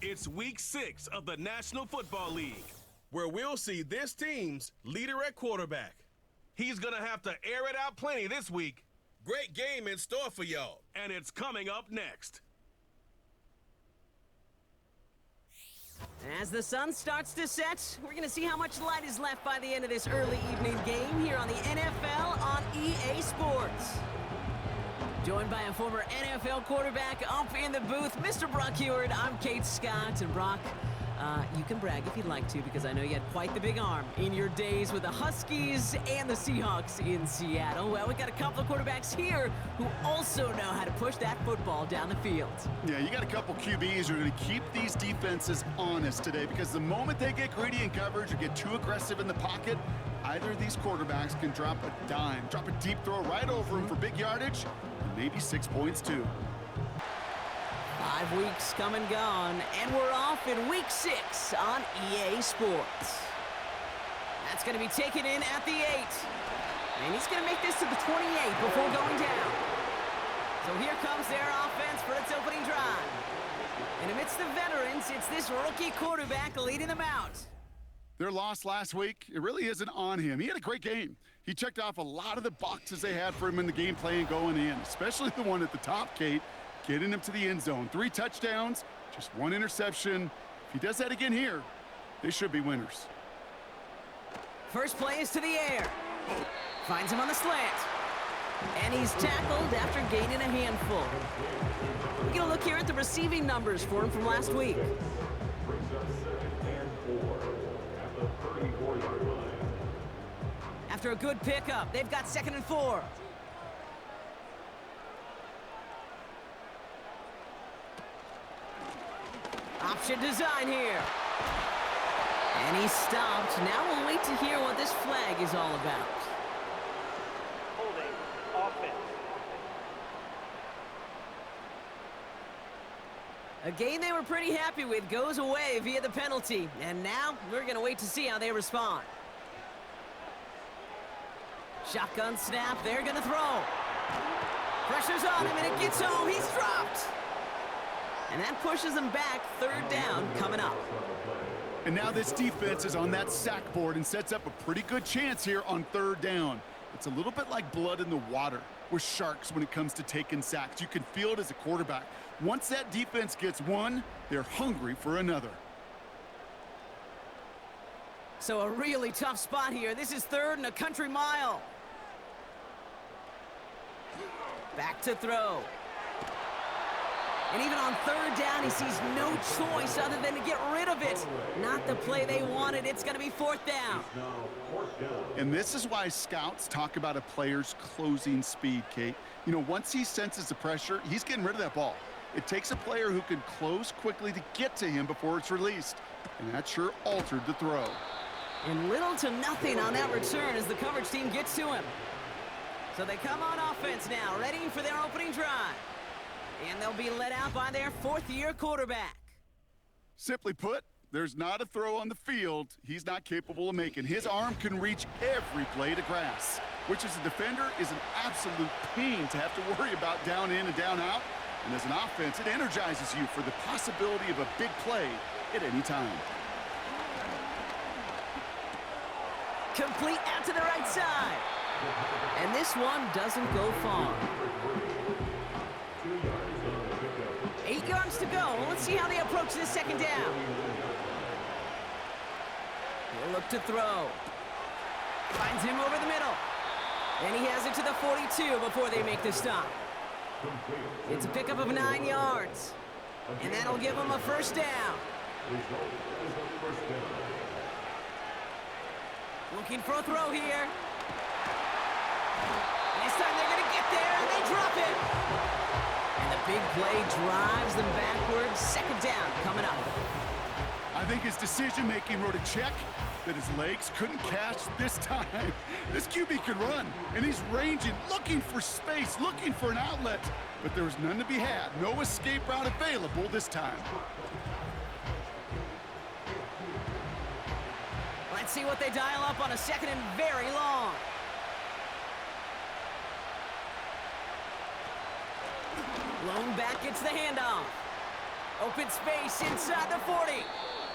It's week 6 of the National Football League, where we'll see this team's leader at quarterback. He's gonna have to air it out plenty this week. Great game in store for y'all, and it's coming up next. As the sun starts to set, we're going to see how much light is left by the end of this early evening game here on the NFL on EA Sports. Joined by a former NFL quarterback up in the booth, Mr. Brock Heward. I'm Kate Scott, and Brock, you can brag if you'd like to, because I know you had quite the big arm in your days with the Huskies and the Seahawks in Seattle. Well, we got a couple of quarterbacks here who also know how to push that football down the field. Yeah, you got a couple QBs who are going to keep these defenses honest today, because the moment they get greedy in coverage or get too aggressive in the pocket, either of these quarterbacks can drop a dime, drop a deep throw right over them for big yardage, and maybe 6 points too. 5 weeks come and gone, and we're off in week 6 on EA Sports. That's going to be taken in at the 8. And he's going to make this to the 28 before going down. So here comes their offense for its opening drive. And amidst the veterans, it's this rookie quarterback leading them out. Their loss last week, it really isn't on him. He had a great game. He checked off a lot of the boxes they had for him in the game plan going in, especially the one at the top, Kate, getting him to the end zone. 3 touchdowns, just 1 interception. If he does that again here, they should be winners. First play is to the air. Finds him on the slant. And he's tackled after gaining a handful. We're going to look here at the receiving numbers for him from last week. After a good pickup, they've got 2nd and 4. Option design here. And he's stopped. Now we'll wait to hear what this flag is all about. Holding offense. A game they were pretty happy with goes away via the penalty. And now we're going to wait to see how they respond. Shotgun snap. They're going to throw. Pressure's on him, and it gets home. He's dropped. And that pushes them back. 3rd down coming up. And now this defense is on that sack board and sets up a pretty good chance here on 3rd down. It's a little bit like blood in the water with sharks when it comes to taking sacks. You can feel it as a quarterback. Once that defense gets one, they're hungry for another. So a really tough spot here. This is 3rd and a country mile. Back to throw. And even on 3rd down, he sees no choice other than to get rid of it. Not the play they wanted. It's going to be 4th down. And this is why scouts talk about a player's closing speed, Kate. You know, once he senses the pressure, he's getting rid of that ball. It takes a player who can close quickly to get to him before it's released. And that sure altered the throw. And little to nothing on that return as the coverage team gets to him. So they come on offense now, ready for their opening drive. And they'll be led out by their 4th-year quarterback. Simply put, there's not a throw on the field he's not capable of making. His arm can reach every blade of grass, which as a defender is an absolute pain to have to worry about down in and down out. And as an offense, it energizes you for the possibility of a big play at any time. Complete out to the right side. And this one doesn't go far. 8 yards to go. Let's see how they approach this 2nd down. He'll look to throw. Finds him over the middle. And he has it to the 42 before they make the stop. It's a pickup of 9 yards. And that'll give him a 1st down. Looking for a throw here. This time they're going to get there, and they drop it. And the big play drives them backwards. 2nd down coming up. I think his decision-making wrote a check that his legs couldn't catch this time. This QB can run, and he's ranging, looking for space, looking for an outlet. But there was none to be had. No escape route available this time. Let's see what they dial up on a 2nd and very long. Lone back gets the handoff. Open space inside the 40.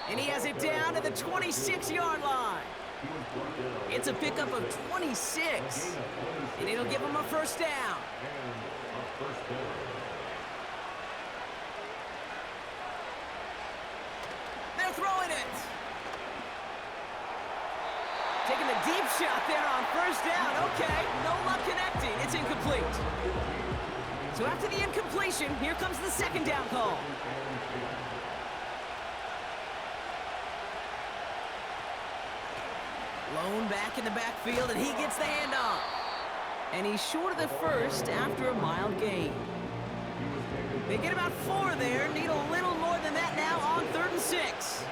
And he has it down to the 26-yard line. It's a pickup of 26. And it'll give him a first down. They're throwing it. Taking the deep shot there on first down. Okay, no luck connecting. It's incomplete. So after the incompletion, here comes the second down call. Lone back in the backfield, and he gets the handoff. And he's short of the first after a mild gain. They get about 4 there, need a little more than that now on 3rd and 6.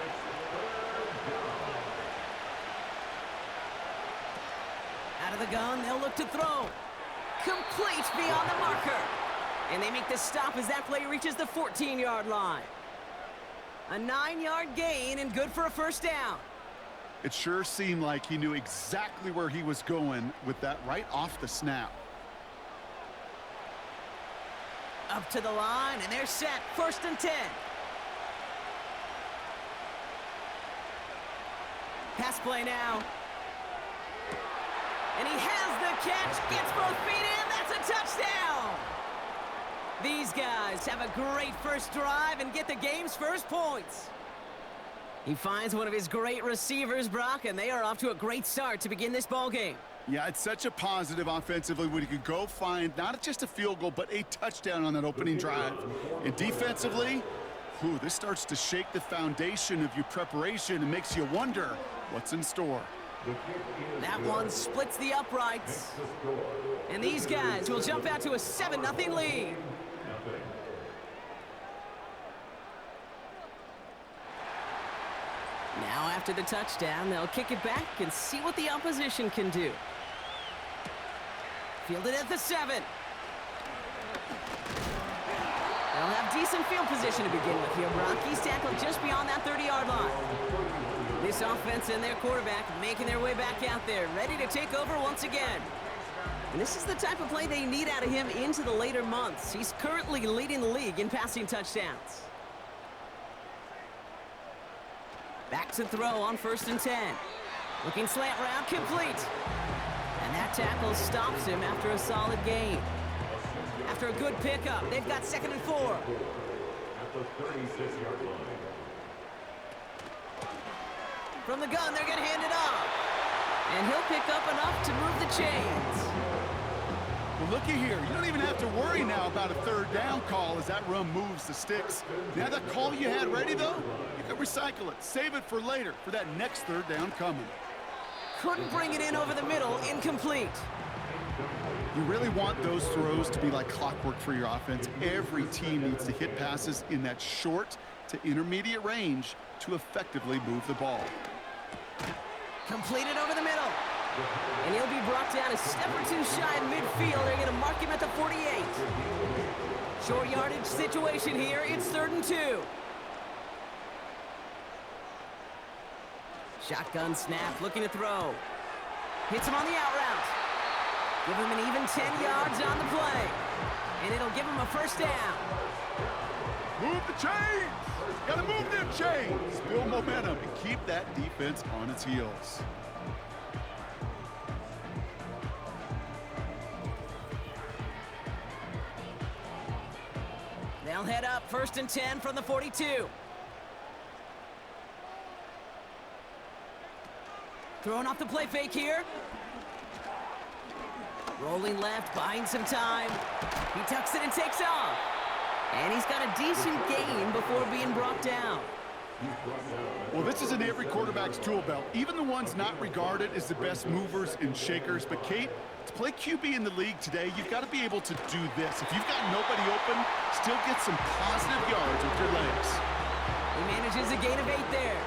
Out of the gun, they'll look to throw. Complete beyond the marker. And they make the stop as that play reaches the 14-yard line. A 9-yard gain and good for a first down. It sure seemed like he knew exactly where he was going with that right off the snap. Up to the line, and they're set. 1st and 10. Pass play now. And he has the catch, gets both feet in, that's a touchdown! These guys have a great first drive and get the game's first points. He finds one of his great receivers, Brock, and they are off to a great start to begin this ball game. Yeah, it's such a positive offensively when you could go find not just a field goal, but a touchdown on that opening drive. And defensively, this starts to shake the foundation of your preparation and makes you wonder what's in store. That one splits the uprights. And these guys will jump out to a 7-0 lead. Now after the touchdown, they'll kick it back and see what the opposition can do. Fielded at the 7. They'll have decent field position to begin with here, Brock. He's tackled just beyond that 30-yard line. This offense and their quarterback making their way back out there, ready to take over once again. And this is the type of play they need out of him into the later months. He's currently leading the league in passing touchdowns. Back to throw on 1st and 10. Looking slant route, complete. And that tackle stops him after a solid gain. After a good pickup, they've got 2nd and 4. At the 36-yard line. From the gun, they're going to hand it off. And he'll pick up enough to move the chains. Well, looky here. You don't even have to worry now about a 3rd down call as that run moves the sticks. Now that call you had ready, though, you can recycle it. Save it for later for that next 3rd down coming. Couldn't bring it in over the middle. Incomplete. You really want those throws to be like clockwork for your offense. Every team needs to hit passes in that short to intermediate range to effectively move the ball. Completed over the middle. And he'll be brought down a step or 2 shy of midfield. They're going to mark him at the 48. Short yardage situation here. It's 3rd and 2. Shotgun snap, looking to throw. Hits him on the out route. Give him an even 10 yards on the play. And it'll give him a first down. Move the chains! Gotta move them chains! Build momentum and keep that defense on its heels. They'll head up 1st and 10 from the 42. Throwing off the play fake here. Rolling left, buying some time. He tucks it and takes off. And he's got a decent gain before being brought down. Well, this is in every quarterback's tool belt, even the ones not regarded as the best movers and shakers. But, Kate, to play QB in the league today, you've got to be able to do this. If you've got nobody open, still get some positive yards with your legs. He manages a gain of 8 there.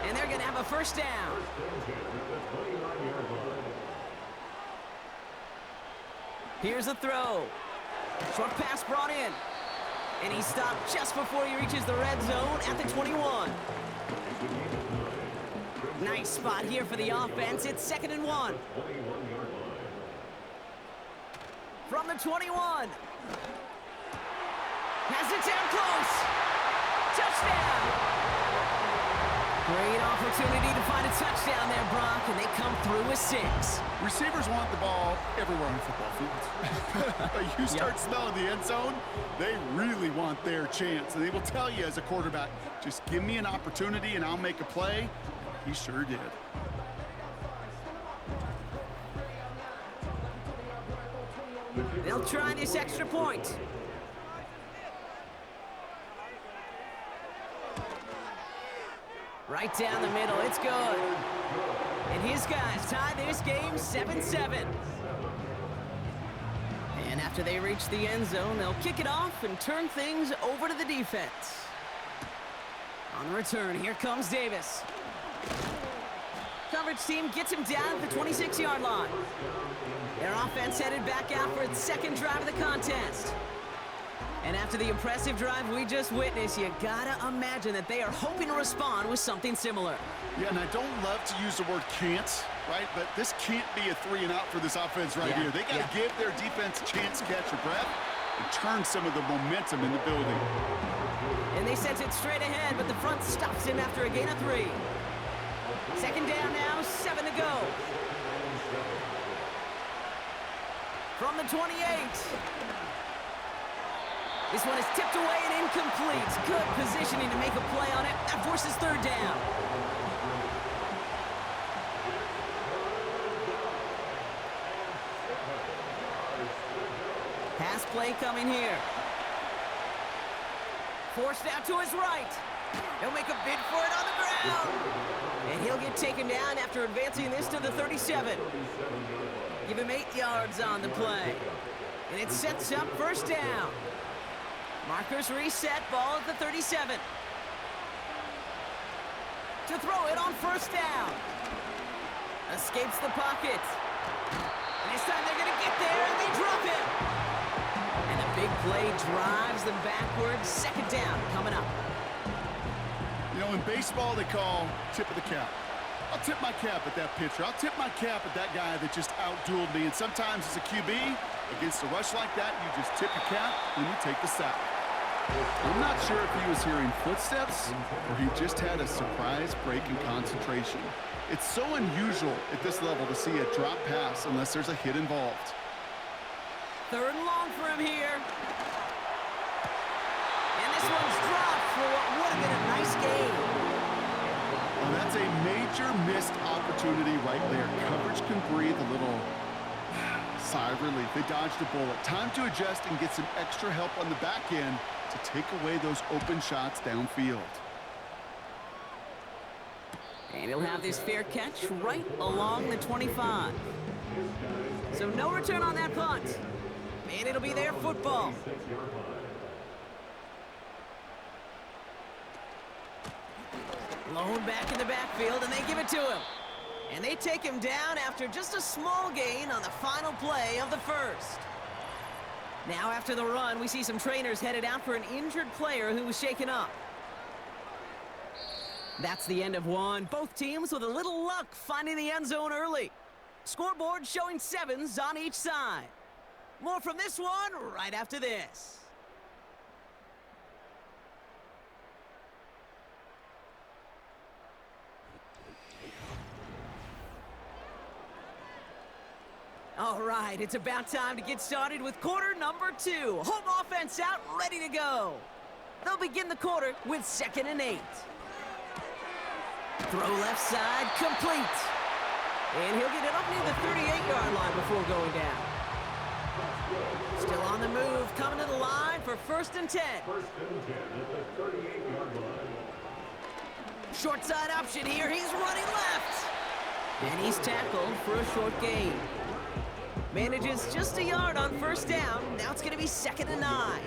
And they're going to have a first down. Here's a throw. Short pass brought in. And he stopped just before he reaches the red zone at the 21. Nice spot here for the offense. It's 2nd and 1. From the 21. Has it down close. touchdown! Great opportunity to find a touchdown there, Brock, and they come through with 6. Receivers want the ball everywhere on the football field. But you start smelling the end zone, they really want their chance. And they will tell you as a quarterback, just give me an opportunity and I'll make a play. He sure did. They'll try this extra point. Right down the middle, it's good. And his guys tie this game 7-7. And after they reach the end zone, they'll kick it off and turn things over to the defense. On the return, here comes Davis. Coverage team gets him down at the 26-yard line. Their offense headed back out for its second drive of the contest. And after the impressive drive we just witnessed, you gotta imagine that they are hoping to respond with something similar. Yeah, and I don't love to use the word can't, right? But this can't be a 3 and out for this offense right here. They gotta give their defense a chance to catch their breath and turn some of the momentum in the building. And they sent it straight ahead, but the front stops him after a gain of 3. Second down now, 7 to go. From the 28. This one is tipped away and incomplete. Good positioning to make a play on it. That forces third down. Pass play coming here. Forced out to his right. He'll make a bid for it on the ground. And he'll get taken down after advancing this to the 37. Give him 8 yards on the play. And it sets up first down. Markers reset, ball at the 37. To throw it on first down. Escapes the pocket. And this time they're going to get there, and they drop him. And a big play drives them backwards. Second down coming up. You know, in baseball, they call tip of the cap. I'll tip my cap at that pitcher. I'll tip my cap at that guy that just outdueled me. And sometimes as a QB, against a rush like that, you just tip your cap and you take the sack. I'm not sure if he was hearing footsteps or he just had a surprise break in concentration. It's so unusual at this level to see a drop pass unless there's a hit involved. Third and long for him here. And this one's dropped for what would have been a nice game. Well, that's a major missed opportunity right there. Coverage can breathe a little sigh of relief. They dodged a bullet. Time to adjust and get some extra help on the back end to take away those open shots downfield. And he'll have this fair catch right along the 25. So no return on that punt. And it'll be their football. Blown back in the backfield, and they give it to him. And they take him down after just a small gain on the final play of the first. Now after the run, we see some trainers headed out for an injured player who was shaken up. That's the end of one. Both teams with a little luck finding the end zone early. Scoreboard showing 7s on each side. More from this one right after this. All right, it's about time to get started with quarter number 2. Home offense out, ready to go. They'll begin the quarter with 2nd and 8. Throw left side, complete. And he'll get it up near the 38-yard line before going down. Still on the move, coming to the line for 1st and 10. First and 10 at the 38-yard line. Short side option here, he's running left. And he's tackled for a short gain. Manages just a yard on 1st down. Now it's going to be 2nd and 9.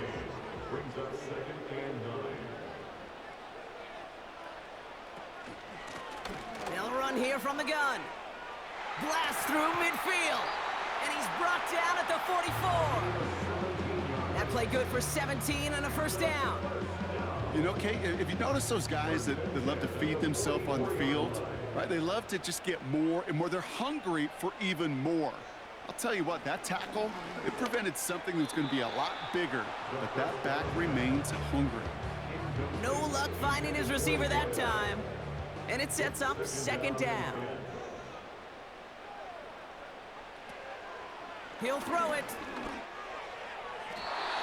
Brings up 2nd and 9. They'll run here from the gun. Blast through midfield. And he's brought down at the 44. That play good for 17 and a 1st down. You know, Kate, if you notice those guys that love to feed themselves on the field, right? They love to just get more and more. They're hungry for even more. I'll tell you what, that tackle, it prevented something that's going to be a lot bigger, but that back remains hungry. No luck finding his receiver that time. And it sets up second down. He'll throw it.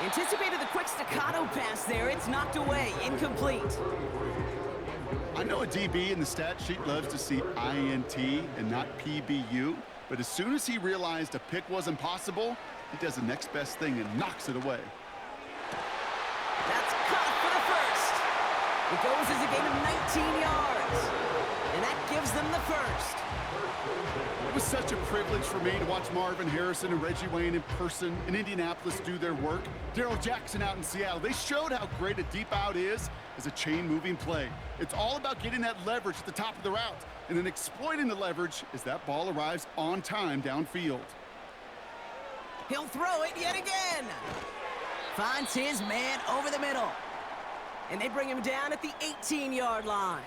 Anticipated the quick staccato pass there. It's knocked away. Incomplete. I know a DB in the stat sheet loves to see INT and not PBU, but as soon as he realized a pick wasn't possible, he does the next best thing and knocks it away. That's caught for the first. It goes as a gain of 19 yards. And that gives them the first. It was such a privilege for me to watch Marvin Harrison and Reggie Wayne in person in Indianapolis do their work. Darrell Jackson out in Seattle. They showed how great a deep out is as a chain-moving play. It's all about getting that leverage at the top of the route and then exploiting the leverage as that ball arrives on time downfield. He'll throw it yet again. Finds his man over the middle. And they bring him down at the 18-yard line.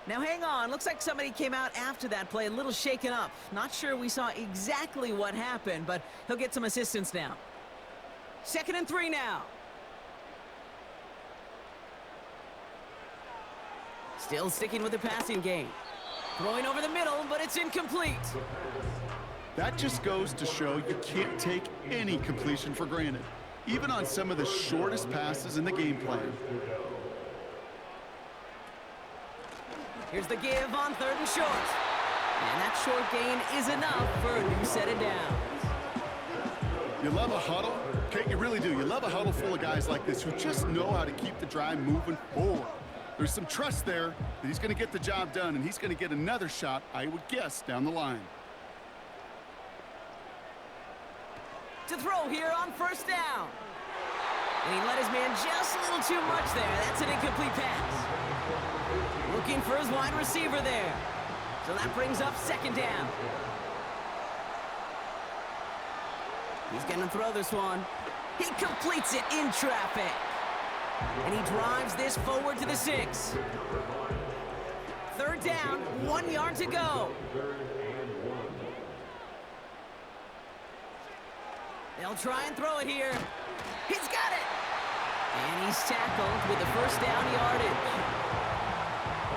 Now hang on, looks like somebody came out after that play a little shaken up. Not sure we saw exactly what happened, but he'll get some assistance now. 2nd and 3 now. Still sticking with the passing game. Throwing over the middle, but it's incomplete. That just goes to show you can't take any completion for granted, even on some of the shortest passes in the game plan. Here's the give on 3rd and short. And that short gain is enough for a new set of downs. You love a huddle? Kate, you really do. You love a huddle full of guys like this who just know how to keep the drive moving forward. There's some trust there that he's going to get the job done, and he's going to get another shot, I would guess, down the line. To throw here on 1st down. And he let his man just a little too much there. That's an incomplete pass. Looking for his wide receiver there. So that brings up 2nd down. He's going to throw this one. He completes it in traffic. And he drives this forward to the 6. 3rd down, 1 yard to go. They'll try and throw it here. He's got it. And he's tackled with the 1st down yardage.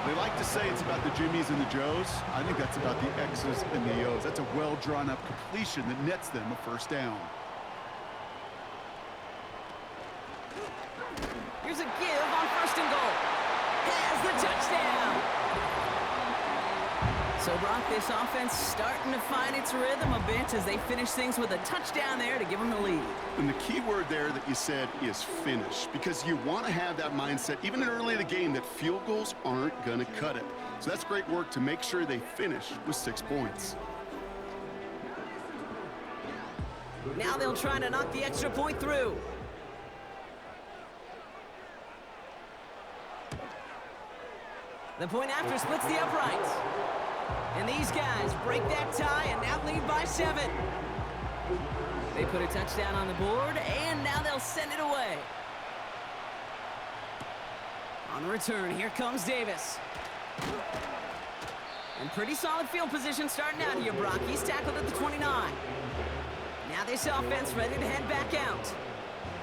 They like to say it's about the Jimmies and the Joes. I think that's about the X's and the O's. That's a well-drawn-up completion that nets them a 1st down. Here's a give on 1st and goal. Has the touchdown. So, Brock, this offense starting to find its rhythm a bit as they finish things with a touchdown there to give them the lead. And the key word there that you said is finish, because you want to have that mindset, even early in the game, that field goals aren't going to cut it. So that's great work to make sure they finish with 6 points. Now they'll try to knock the extra point through. The point after splits the uprights. And these guys break that tie and now lead by 7. They put a touchdown on the board, and now they'll send it away. On the return, here comes Davis. And pretty solid field position starting out here, Brock. He's tackled at the 29. Now this offense ready to head back out.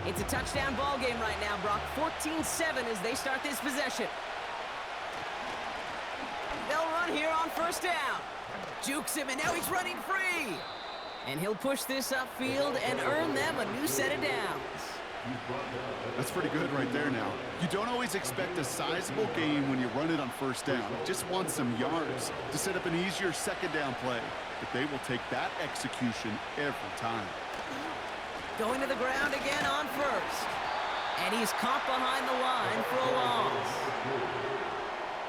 It's a touchdown ball game right now, Brock. 14-7 as they start this possession. They'll run here on 1st down. Jukes him, and now he's running free. And he'll push this upfield and earn them a new set of downs. That's pretty good right there now. You don't always expect a sizable gain when you run it on 1st down. You just want some yards to set up an easier 2nd down play. But they will take that execution every time. Going to the ground again on 1st. And he's caught behind the line for a loss.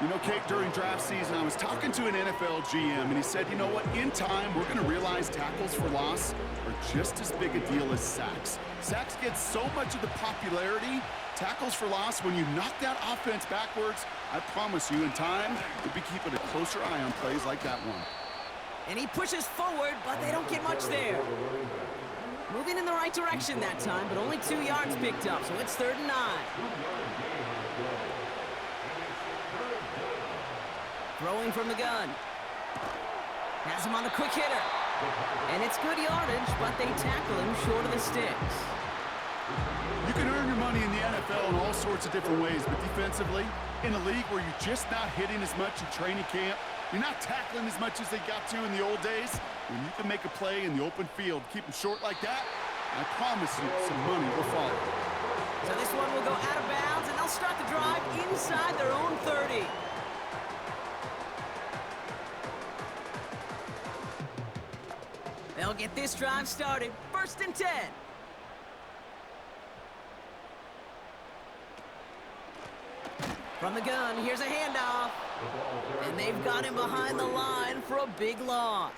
You know, Kate, during draft season, I was talking to an NFL GM, and he said, you know what, in time, we're going to realize tackles for loss are just as big a deal as sacks. Sacks get so much of the popularity. Tackles for loss, when you knock that offense backwards, I promise you, in time, we'll be keeping a closer eye on plays like that one. And he pushes forward, but they don't get much there. Moving in the right direction that time, but only 2 yards picked up, so it's 3rd and 9. Throwing from the gun. Has him on the quick hitter. And it's good yardage, but they tackle him short of the sticks. You can earn your money in the NFL in all sorts of different ways, but defensively, in a league where you're just not hitting as much in training camp, you're not tackling as much as they got to in the old days, when you can make a play in the open field, keep them short like that, I promise you some money will follow. So this one will go out of bounds, and they'll start the drive inside their own 30. They'll get this drive started. 1st and 10. From the gun, here's a handoff. And they've got him behind the line for a big loss.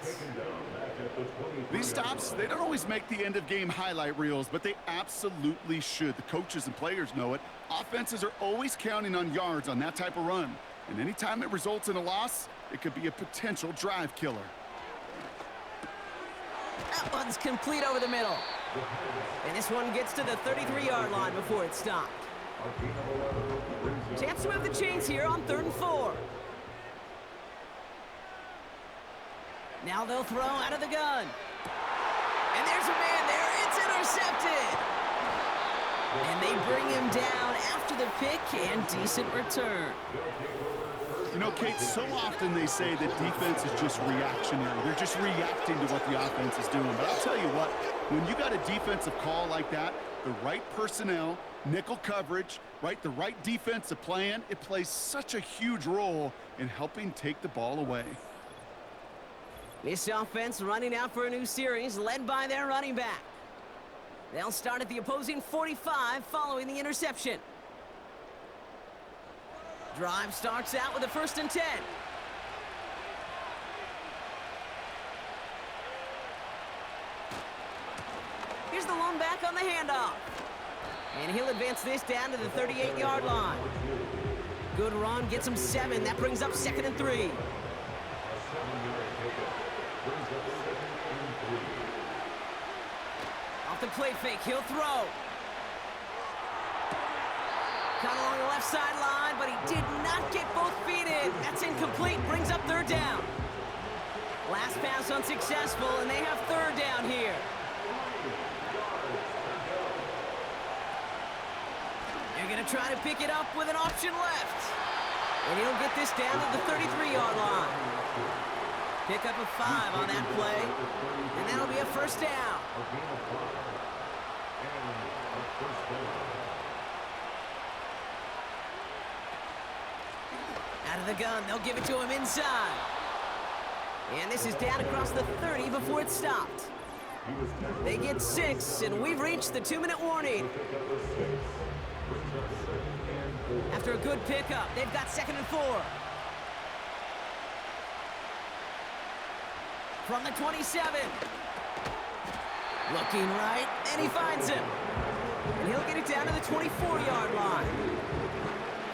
These stops, they don't always make the end-of-game highlight reels, but they absolutely should. The coaches and players know it. Offenses are always counting on yards on that type of run. And anytime it results in a loss, it could be a potential drive killer. That one's complete over the middle. And this one gets to the 33-yard line before it's stopped. Chance to move the chains here on 3rd and 4. Now they'll throw out of the gun. And there's a man there. It's intercepted. And they bring him down after the pick and decent return. You know, Kate, so often they say that defense is just reactionary. They're just reacting to what the offense is doing. But I'll tell you what, when you got a defensive call like that, the right personnel, nickel coverage, right, the right defensive plan, it plays such a huge role in helping take the ball away. This offense running out for a new series, led by their running back. They'll start at the opposing 45 following the interception. Drive starts out with a 1st and 10. Here's the lone back on the handoff. And he'll advance this down to the 38-yard line. Good run, gets him 7. That brings up 2nd and 3. Off the play fake, he'll throw. Cut along the left sideline, but he did not get both feet in. That's incomplete, brings up 3rd down. Last pass unsuccessful, and they have 3rd down here. They're going to try to pick it up with an option left. And he'll get this down to the 33-yard line. Pick up a 5 on that play, and that'll be a 1st down. Out of the gun, they'll give it to him inside. And this is down across the 30 before it's stopped. They get 6, and we've reached the 2-minute warning. After a good pickup, they've got 2nd and 4. From the 27. Looking right, and he finds him. And he'll get it down to the 24-yard line.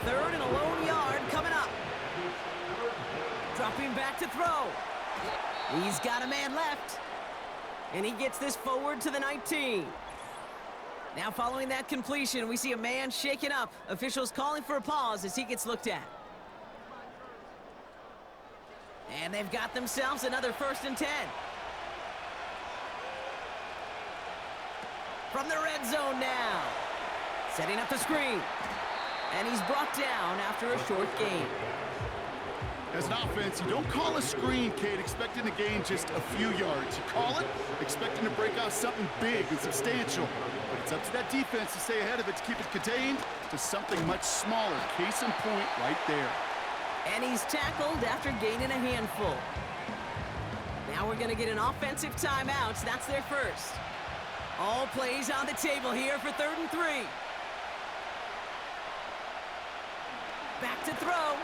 3rd and a lone yard coming up. Dropping back to throw. He's got a man left. And he gets this forward to the 19. Now following that completion, we see a man shaken up. Officials calling for a pause as he gets looked at. And they've got themselves another 1st and 10. From the red zone now. Setting up the screen. And he's brought down after a short gain. As an offense, you don't call a screen, Kate, expecting to gain just a few yards. You call it expecting to break out something big and substantial. But it's up to that defense to stay ahead of it, to keep it contained to something much smaller. Case in point right there. And he's tackled after gaining a handful. Now we're going to get an offensive timeout. That's their first. All plays on the table here for 3rd and 3. Back to throw.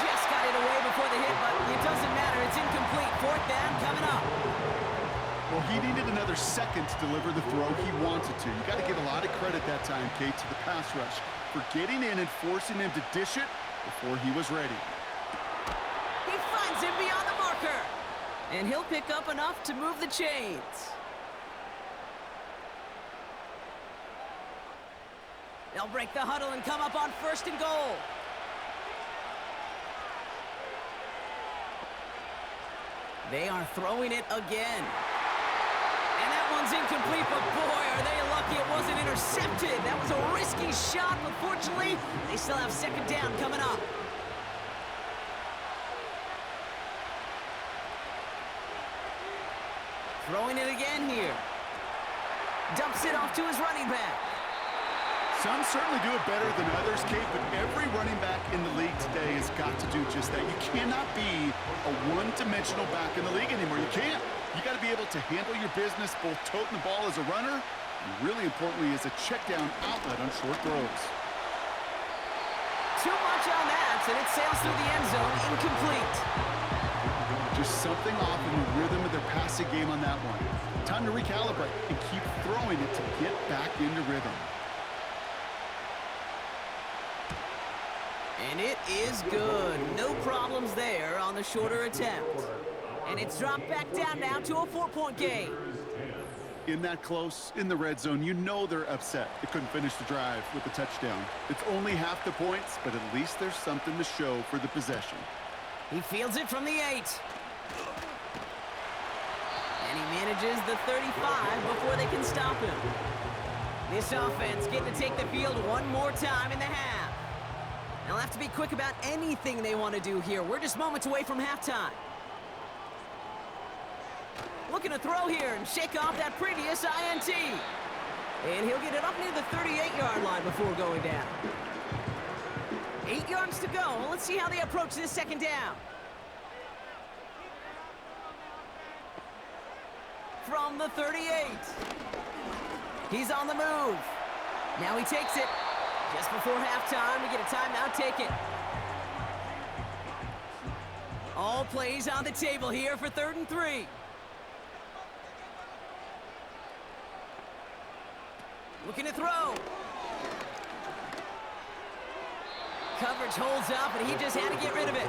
Just got it away before the hit, but it doesn't matter. It's incomplete. 4th down coming up. Well, he needed another second to deliver the throw he wanted to. You got to give a lot of credit that time, Kate, to the pass rush for getting in and forcing him to dish it before he was ready. He finds him beyond the marker. And he'll pick up enough to move the chains. They'll break the huddle and come up on 1st and goal. They are throwing it again. And that one's incomplete, but boy, are they lucky it wasn't intercepted. That was a risky shot, but fortunately, they still have second down coming up. Throwing it again here. Dumps it off to his running back. Some certainly do it better than others, Kate, but every running back in the league today has got to do just that. You cannot be a one-dimensional back in the league anymore. You can't. You got to be able to handle your business, both toting the ball as a runner, and really importantly as a check-down outlet on short throws. Too much on that, and it sails through the end zone, incomplete. Just something off in the rhythm of their passing game on that one. Time to recalibrate and keep throwing it to get back into rhythm. And it is good. No problems there on the shorter attempt. And it's dropped back down now to a 4-point game. In that close, in the red zone, you know they're upset. They couldn't finish the drive with the touchdown. It's only half the points, but at least there's something to show for the possession. He fields it from the 8. And he manages the 35 before they can stop him. This offense getting to take the field one more time in the half. They'll have to be quick about anything they want to do here. We're just moments away from halftime. Looking to throw here and shake off that previous INT. And he'll get it up near the 38-yard line before going down. 8 yards to go. Let's see how they approach this second down. From the 38. He's on the move. Now he takes it. Just before halftime, we get a timeout taken. All plays on the table here for 3rd and 3. Looking to throw. Coverage holds up, and he just had to get rid of it.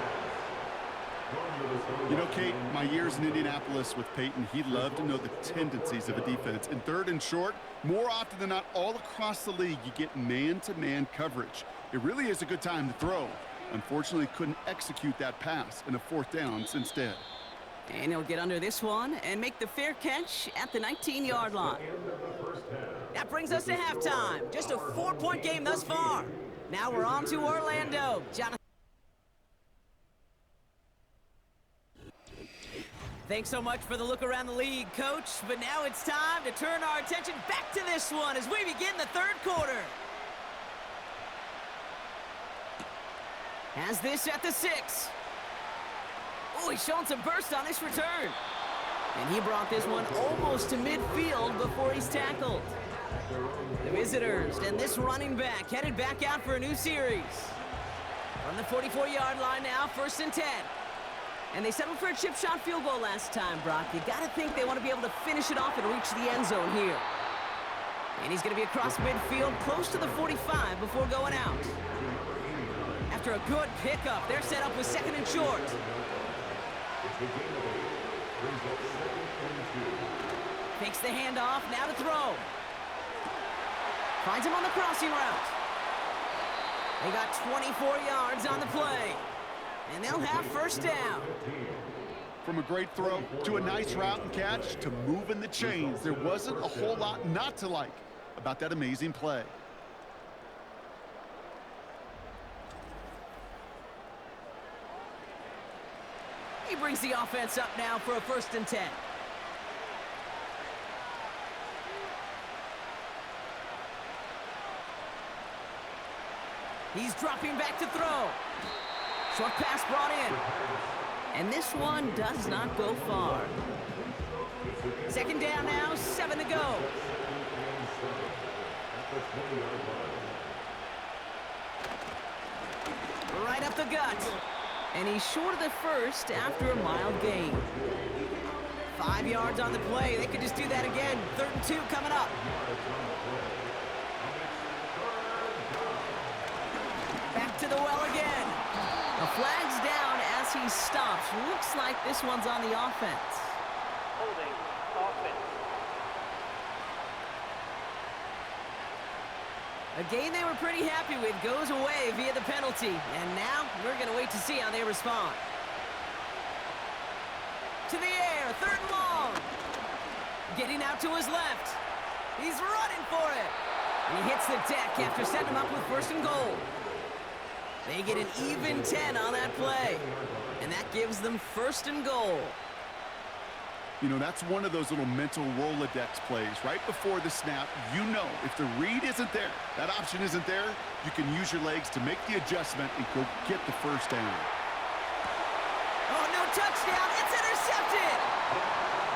You know, Kate, my years in Indianapolis with Peyton, he loved to know the tendencies of a defense. In 3rd and short, more often than not, all across the league, you get man-to-man coverage. It really is a good time to throw. Unfortunately, couldn't execute that pass in a 4th down instead. And he'll get under this one and make the fair catch at the 19-yard line. That brings us to halftime. Just a 4-point game thus far. Now we're on to Orlando. Jonathan. Thanks so much for the look around the league, Coach. But now it's time to turn our attention back to this one as we begin the 3rd quarter. Has this at the 6. Oh, he's showing some burst on this return. And he brought this one almost to midfield before he's tackled. The visitors and this running back headed back out for a new series. From the 44-yard line now, 1st and 10. And they settled for a chip shot field goal last time, Brock. You got to think they want to be able to finish it off and reach the end zone here. And he's going to be across midfield, close to the 45 before going out. After a good pickup, they're set up with 2nd and short. Fakes the handoff, now to throw. Finds him on the crossing route. They got 24 yards on the play. And they'll have 1st down. From a great throw to a nice route and catch to moving the chains, there wasn't a whole lot not to like about that amazing play. He brings the offense up now for a 1st and 10. He's dropping back to throw. Short pass brought in. And this one does not go far. 2nd down now, 7 to go. Right up the gut. And he's short of the 1st after a mild gain. 5 yards on the play. They could just do that again. 3rd and 2 coming up. Back to the well again. A flag's down as he stops. Looks like this one's on the offense. Holding offense. A gain they were pretty happy with goes away via the penalty. And now we're going to wait to see how they respond. To the air, 3rd and long. Getting out to his left. He's running for it. And he hits the deck after setting him up with first and goal. They get an even 10 on that play. And that gives them first and goal. You know, that's one of those little mental Rolodex plays. Right before the snap, you know if the read isn't there, that option isn't there, you can use your legs to make the adjustment and go get the first down. Oh, no touchdown. It's intercepted.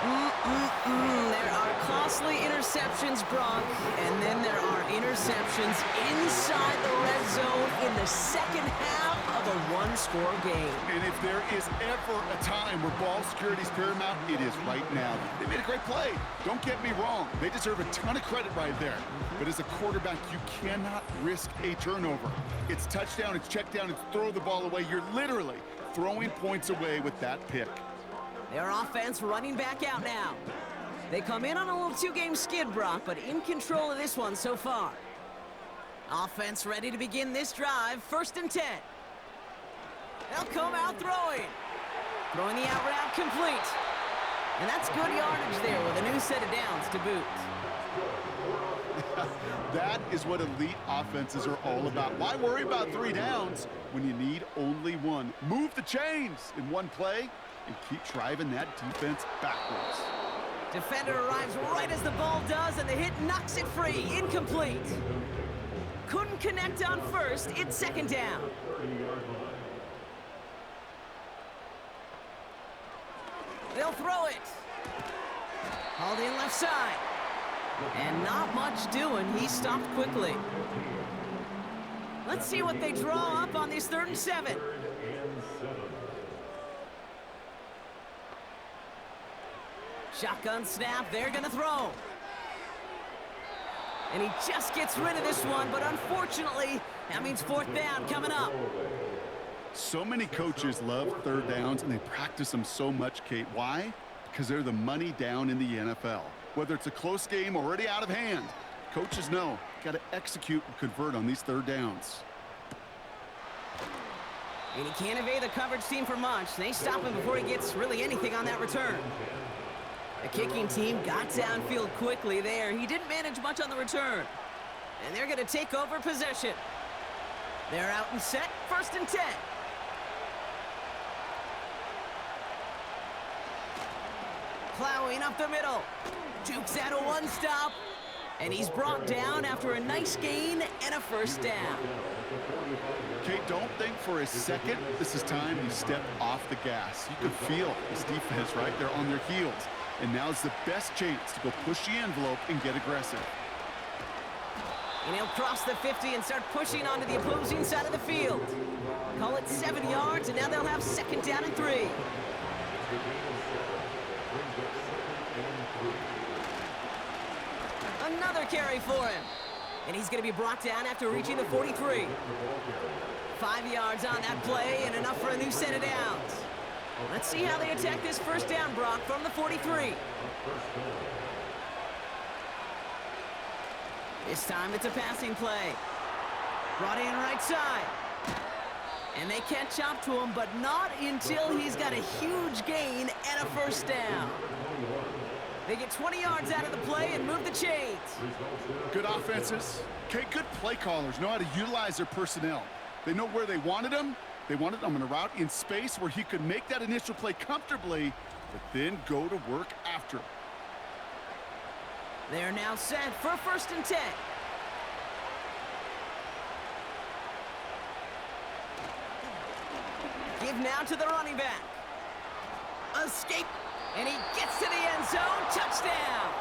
There are costly interceptions, Brock, and then there are interceptions inside the red zone in the second half of a one-score game. And if there is ever a time where ball security is paramount, it is right now. They made a great play. Don't get me wrong. They deserve a ton of credit right there. But as a quarterback, you cannot risk a turnover. It's touchdown, it's check down, it's throw the ball away. You're literally throwing points away with that pick. Their offense running back out now. They come in on a little two-game skid, Brock, but in control of this one so far. Offense ready to begin this drive, 1st and 10. They'll come out throwing. Throwing the out route complete. And that's good yardage there with a new set of downs to boot. That is what elite offenses are all about. Why worry about 3 downs when you need only 1? Move the chains in one play and keep driving that defense backwards. Defender arrives right as the ball does, and the hit knocks it free. Incomplete. Couldn't connect on first. It's 2nd down. They'll throw it. Hauled in left side. And not much doing. He stopped quickly. Let's see what they draw up on this 3rd and 7. Shotgun snap, they're gonna throw. And he just gets rid of this one, but unfortunately, that means 4th down coming up. So many coaches love 3rd downs, and they practice them so much, Kate. Why? Because they're the money down in the NFL. Whether it's a close game already out of hand, coaches know, got to execute and convert on these 3rd downs. And he can't evade the coverage team for much. They stop him before he gets really anything on that return. The kicking team got downfield quickly there. He didn't manage much on the return. And they're going to take over possession. They're out and set, 1st and 10. Plowing up the middle. Jukes out a 1-stop. And he's brought down after a nice gain and a 1st down. Kate, don't think for a second this is time you step off the gas. You can feel this defense, right? They're on their heels. And now's the best chance to go push the envelope and get aggressive. And he'll cross the 50 and start pushing onto the opposing side of the field. Call it 7 yards, and now they'll have 2nd down and 3. Another carry for him. And he's going to be brought down after reaching the 43. 5 yards on that play and enough for a new set of downs. Let's see how they attack this 1st down, Brock, from the 43. This time it's a passing play. Brought in right side. And they catch up to him, but not until he's got a huge gain and a 1st down. They get 20 yards out of the play and move the chains. Good offenses. Okay, good play callers know how to utilize their personnel. They know where they wanted them. They wanted him on a route in space where he could make that initial play comfortably, but then go to work after. They're now set for 1st and 10. Give now to the running back. Escape. And he gets to the end zone. Touchdown.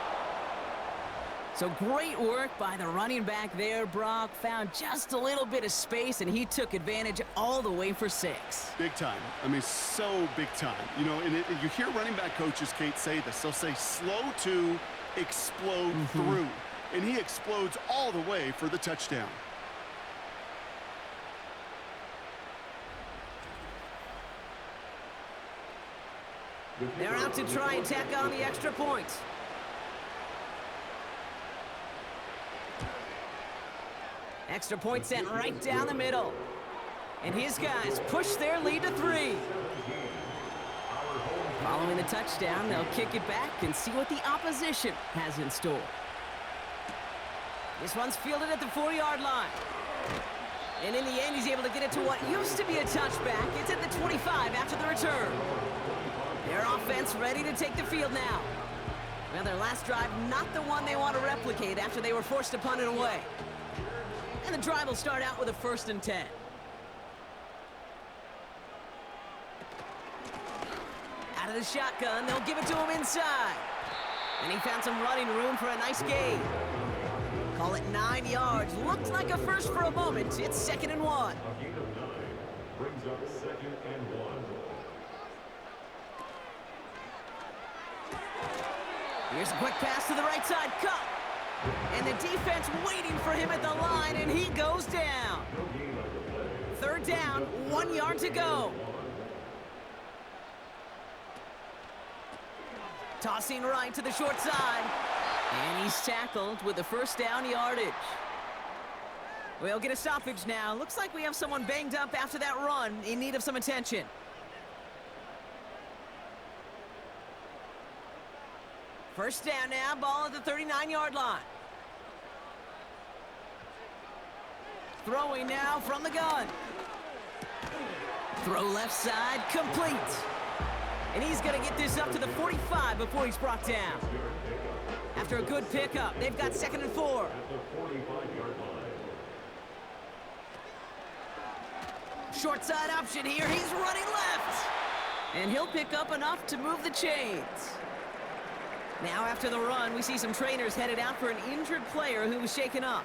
So great work by the running back there, Brock. Found just a little bit of space, and he took advantage all the way for 6. Big time. I mean, so big time. You know, and you hear running back coaches, Kate, say this. They'll say slow to explode through. And he explodes all the way for the touchdown. They're out to try and tack on the extra point. Extra point sent right down the middle. And his guys push their lead to 3. Following the touchdown, they'll kick it back and see what the opposition has in store. This one's fielded at the 4-yard line. And in the end, he's able to get it to what used to be a touchback. It's at the 25 after the return. Their offense ready to take the field now. Well, their last drive, not the one they want to replicate after they were forced to punt it away. And the drive will start out with a 1st and 10. Out of the shotgun, they'll give it to him inside. And he found some running room for a nice gain. Call it 9 yards. Looked like a first for a moment. It's 2nd and 1. A gain of 9 brings up 2nd and 1. Here's a quick pass to the right side. Cut. And the defense waiting for him at the line, and he goes down. 3rd down, 1 yard to go. Tossing right to the short side. And he's tackled with the 1st down yardage. We'll get a stoppage now. Looks like we have someone banged up after that run, in need of some attention. First down now, ball at the 39-yard line. Throwing now from the gun. Throw left side, complete. And he's going to get this up to the 45 before he's brought down. After a good pickup, they've got 2nd and 4. At the 45-yard line. Short side option here. He's running left. And he'll pick up enough to move the chains. Now after the run, we see some trainers headed out for an injured player who was shaken up.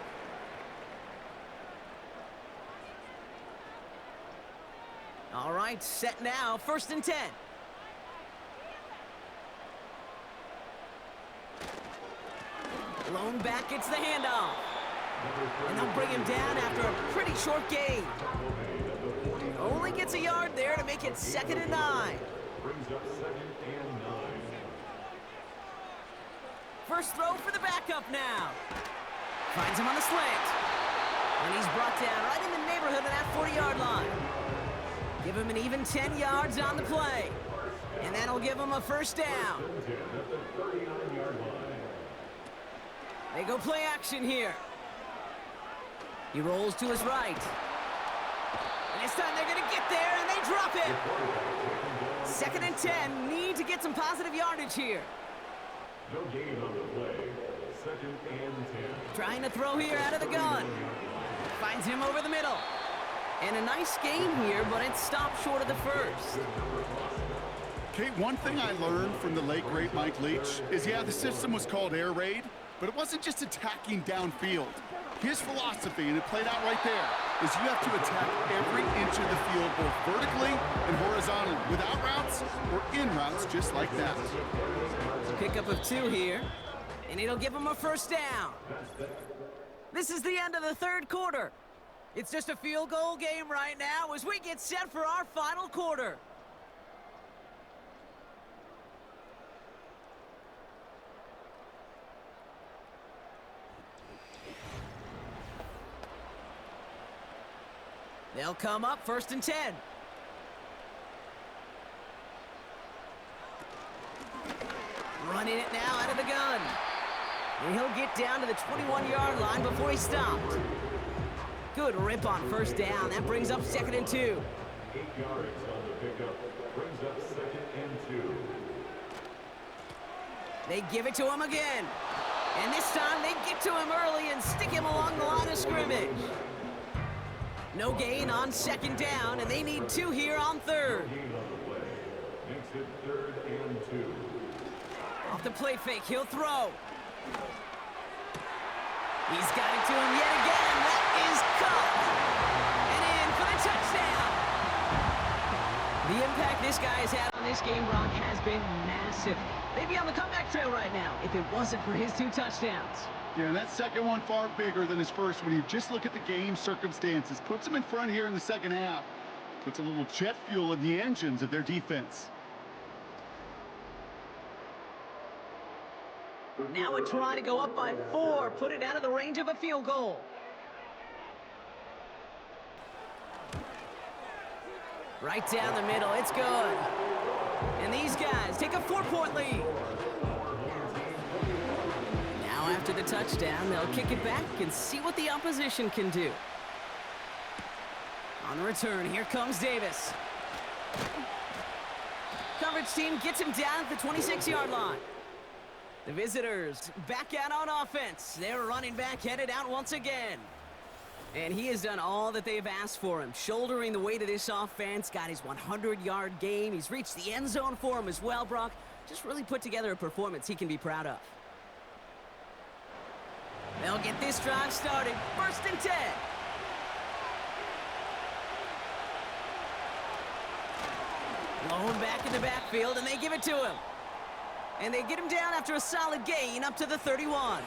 All right, set now. 1st and 10. Blown back, gets the handoff. And they'll bring him down after a pretty short gain. Only gets a yard there to make it 2nd and 9. Brings up 2nd and 9. First throw for the backup now. Finds him on the slant. And he's brought down right in the neighborhood of that 40-yard line. Give him an even 10 yards on the play. And that'll give him a 1st down. At the 39-yard line. They go play action here. He rolls to his right. And this time they're going to get there, and they drop it. 2nd and 10. Need to get some positive yardage here. No gain on the play. 2nd and 10. Trying to throw here out of the gun. Finds him over the middle. And a nice gain here, but it stopped short of the 1st. Kate, one thing I learned from the late, great Mike Leach is, yeah, the system was called air raid, but it wasn't just attacking downfield. His philosophy, and it played out right there, is you have to attack every inch of the field, both vertically and horizontally, without routes or in routes just like that. Pickup of 2 here, and it'll give him a 1st down. This is the end of the 3rd quarter. It's just a field goal game right now as we get set for our final quarter. They'll come up 1st and 10. Running it now out of the gun. And he'll get down to the 21-yard line before he stopped. Good rip on 1st down. That brings up 2nd and 2. 8 yards on the pickup. Brings up 2nd and 2. They give it to him again. And this time they get to him early and stick him along the line of scrimmage. No gain on 2nd down, and they need 2 here on 3rd. Gain on the play. Makes it 3rd and 2. Off the play fake, he'll throw. He's got it to him yet again. That is caught. And in for the touchdown. The impact this guy has had on this game, Brock, has been massive. They'd be on the comeback trail right now if it wasn't for his 2 touchdowns. Yeah, and that second one far bigger than his first when you just look at the game circumstances. Puts them in front here in the 2nd half. Puts a little jet fuel in the engines of their defense. Now we're trying to go up by 4, put it out of the range of a field goal. Right down the middle, it's good. And these guys take a 4-point lead. Now after the touchdown, they'll kick it back and see what the opposition can do. On the return, here comes Davis. Coverage team gets him down at the 26-yard line. The visitors back out on offense. Their running back headed out once again. And he has done all that they've asked for him, shouldering the weight of this offense, got his 100-yard game. He's reached the end zone for him as well, Brock. Just really put together a performance he can be proud of. They'll get this drive started. 1st and 10. Blown back in the backfield, and they give it to him. And they get him down after a solid gain up to the 31.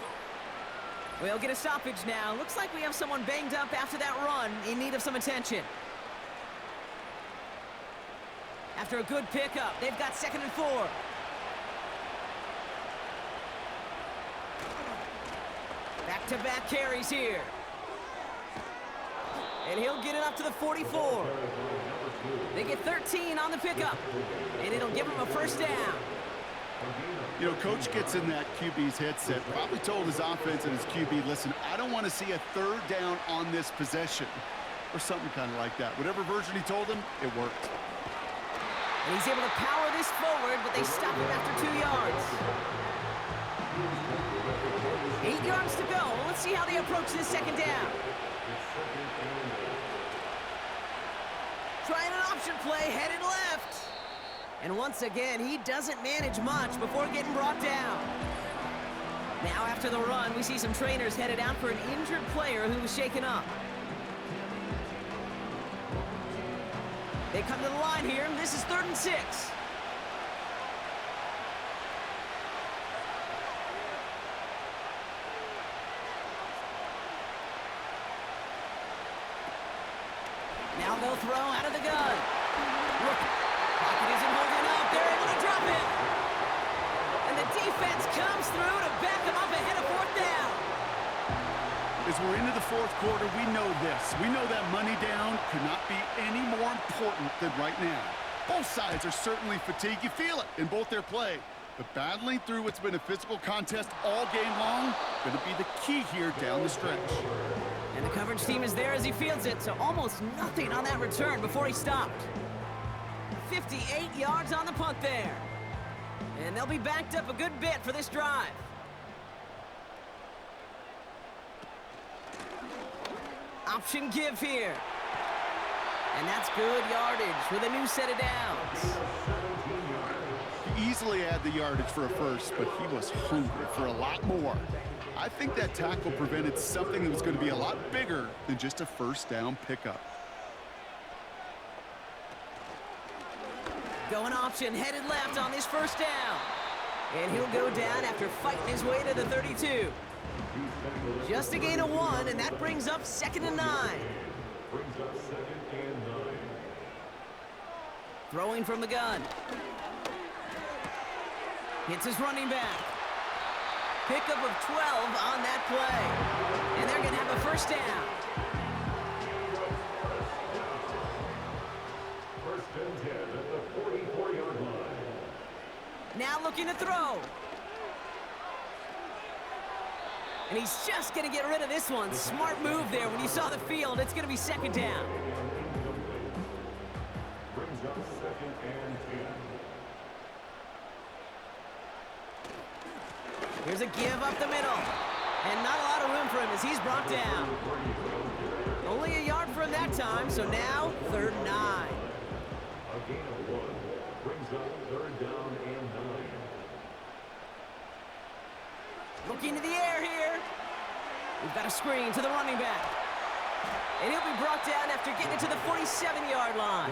We'll get a stoppage now. Looks like we have someone banged up after that run, in need of some attention. After a good pickup, they've got 2nd and 4. Back-to-back carries here. And he'll get it up to the 44. They get 13 on the pickup, and it'll give him a 1st down. You know, Coach gets in that QB's headset, probably told his offense and his QB, listen, I don't want to see a 3rd down on this possession, or something kind of like that. Whatever version he told him, it worked. And he's able to power this forward, but they stop him after 2 yards. 8 yards to go. Let's see how they approach this 2nd down. Trying an option play, headed left. And once again, he doesn't manage much before getting brought down. Now after the run, we see some trainers headed out for an injured player who was shaken up. They come to the line here, and this is 3rd and 6. Now they'll throw out of the gun. Look, pocket isn't holding up. They're able to drop it. And the defense comes through to back them up ahead of 4th down. As we're into the 4th quarter, we know this. We know that money down could not be any more important than right now. Both sides are certainly fatigued. You feel it in both their play. But battling through what's been a physical contest all game long, going to be the key here down the stretch. And the coverage team is there as he fields it, so almost nothing on that return before he stopped. 58 yards on the punt there. And they'll be backed up a good bit for this drive. Option give here. And that's good yardage with a new set of downs. He easily had the yardage for a 1st, but he was hungry for a lot more. I think that tackle prevented something that was going to be a lot bigger than just a 1st down pickup. Going option, headed left on this 1st down. And he'll go down after fighting his way to the 32. Just a gain of 1, and that brings up 2nd and 9. Brings up 2nd and 9. Throwing from the gun. Hits his running back. Pickup of 12 on that play. And they're going to have a 1st down. 1st and 10 at the 44-yard line. Now looking to throw. And he's just going to get rid of this one. Smart move there. When you saw the field, it's going to be 2nd down. Brings up 2nd and 10. Here's a give up the middle. And not a lot of room for him as he's brought down. Only a yard for him that time, so now 3rd and 9. A gain of 1. Brings up 3rd down and 9. Looking to the air here. We've got a screen to the running back. And he'll be brought down after getting it to the 47-yard line.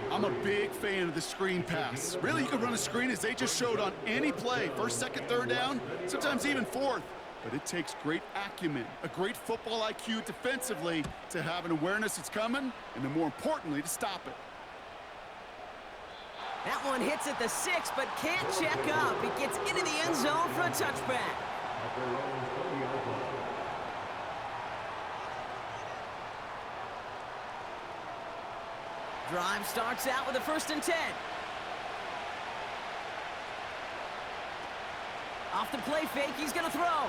I'm a big fan of the screen pass. Really, you can run a screen as they just showed on any play. 1st, 2nd, 3rd down, sometimes even 4th. But it takes great acumen, a great football IQ defensively to have an awareness it's coming, and then more importantly, to stop it. That one hits at the 6, but can't check up. It gets into the end zone for a touchback. Drive starts out with a 1st and 10. Off the play fake, he's going to throw.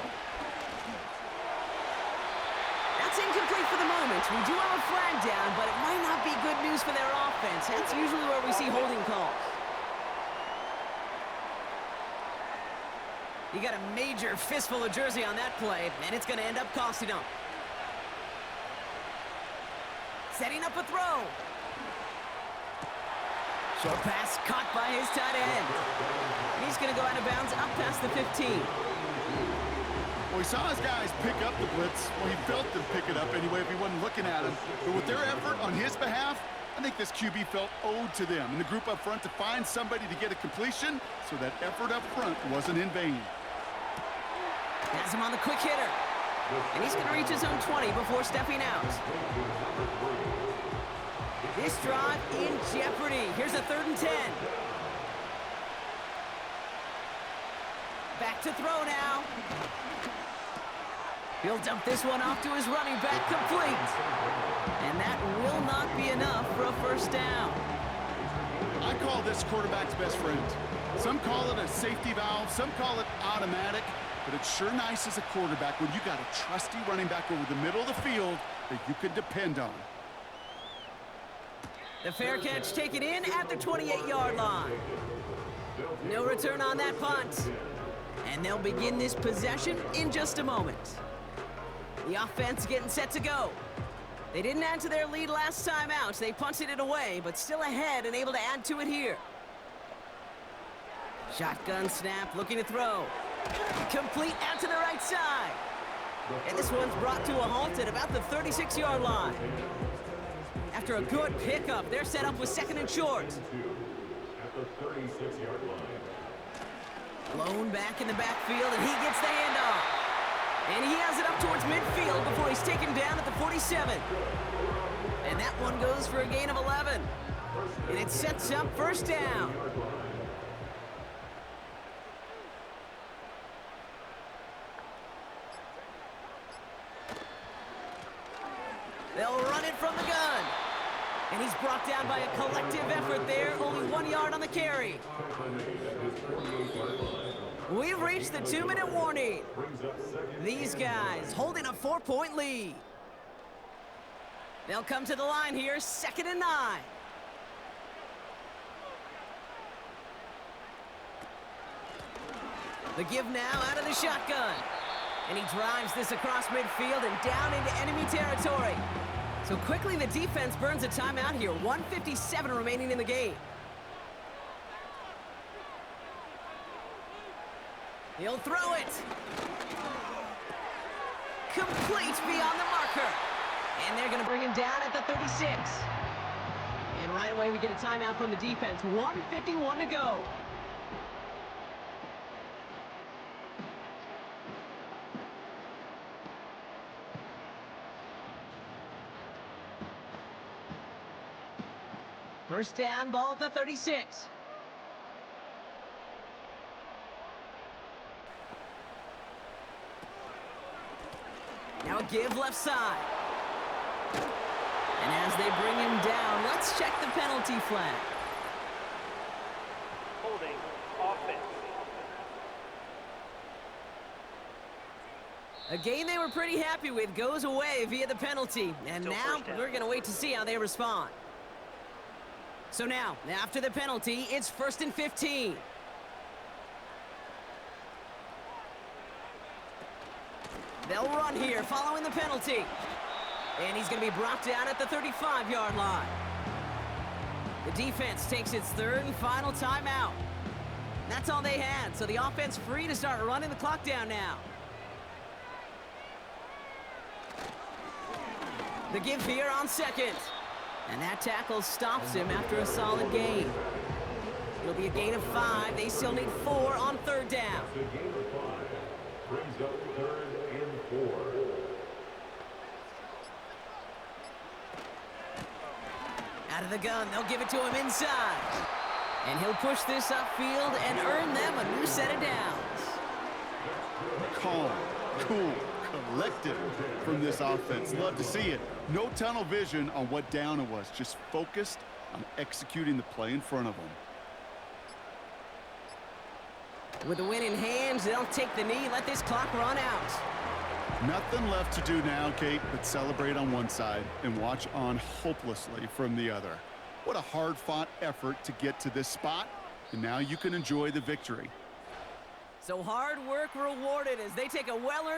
That's incomplete for the moment. We do have a flag down, but it might not be good news for their offense. That's usually where we see holding calls. He got a major fistful of jersey on that play, and it's going to end up costing him. Setting up a throw. Short pass caught by his tight end. He's going to go out of bounds up past the 15. Well, he saw his guys pick up the blitz. Well, he felt them pick it up anyway if he wasn't looking at him. But with their effort on his behalf, I think this QB felt owed to them and the group up front to find somebody to get a completion, so that effort up front wasn't in vain. Has him on the quick hitter. And he's going to reach his own 20 before stepping out. This drive in jeopardy. Here's a 3rd and 10. Back to throw now. He'll dump this one off to his running back, complete. And that will not be enough for a first down. I call this quarterback's best friend. Some call it a safety valve, some call it automatic, but it's sure nice as a quarterback when you got a trusty running back over the middle of the field that you can depend on. The fair catch taken in at the 28-yard line. No return on that punt. And they'll begin this possession in just a moment. The offense getting set to go. They didn't add to their lead last time out. They punted it away, but still ahead and able to add to it here. Shotgun snap, looking to throw. Complete out to the right side. And this one's brought to a halt at about the 36-yard line. After a good pickup, they're set up with 2nd and short. At the 36-yard line. Blown back in the backfield, and he gets the handoff. And he has it up towards midfield before he's taken down at the 47. And that one goes for a gain of 11. And it sets up first down. They'll run it from the gun. And he's brought down by a collective effort there. Only 1 yard on the carry. We've reached the 2-minute warning. These guys holding a 4-point lead. They'll come to the line here, 2nd and 9. The give now out of the shotgun. And he drives this across midfield and down into enemy territory. So quickly the defense burns a timeout here. 1:57 remaining in the game. He'll throw it. Complete beyond the marker. And they're going to bring him down at the 36. And right away we get a timeout from the defense. 1:51 to go. First down, ball at the 36. Now a give left side. And as they bring him down, let's check the penalty flag. Holding offense. A game they were pretty happy with goes away via the penalty. And Still now first down. we're going to wait to see how they respond. So now, after the penalty, it's 1st and 15. They'll run here following the penalty. And he's going to be brought down at the 35-yard line. The defense takes its 3rd and final timeout. That's all they had, so the offense free to start running the clock down now. The give here on 2nd. And that tackle stops him after a solid gain. It'll be a gain of 5. They still need 4 on 3rd down. The gain of 5 brings up 3rd and 4. Out of the gun, they'll give it to him inside. And he'll push this upfield and earn them a new set of downs. Calm, cool, collective from this offense. Love to see it. No tunnel vision on what down it was. Just focused on executing the play in front of them. With the win in hand, they'll take the knee, let this clock run out. Nothing left to do now, Kate, but celebrate on one side and watch on hopelessly from the other. What a hard-fought effort to get to this spot, and now you can enjoy the victory. So hard work rewarded as they take a well-earned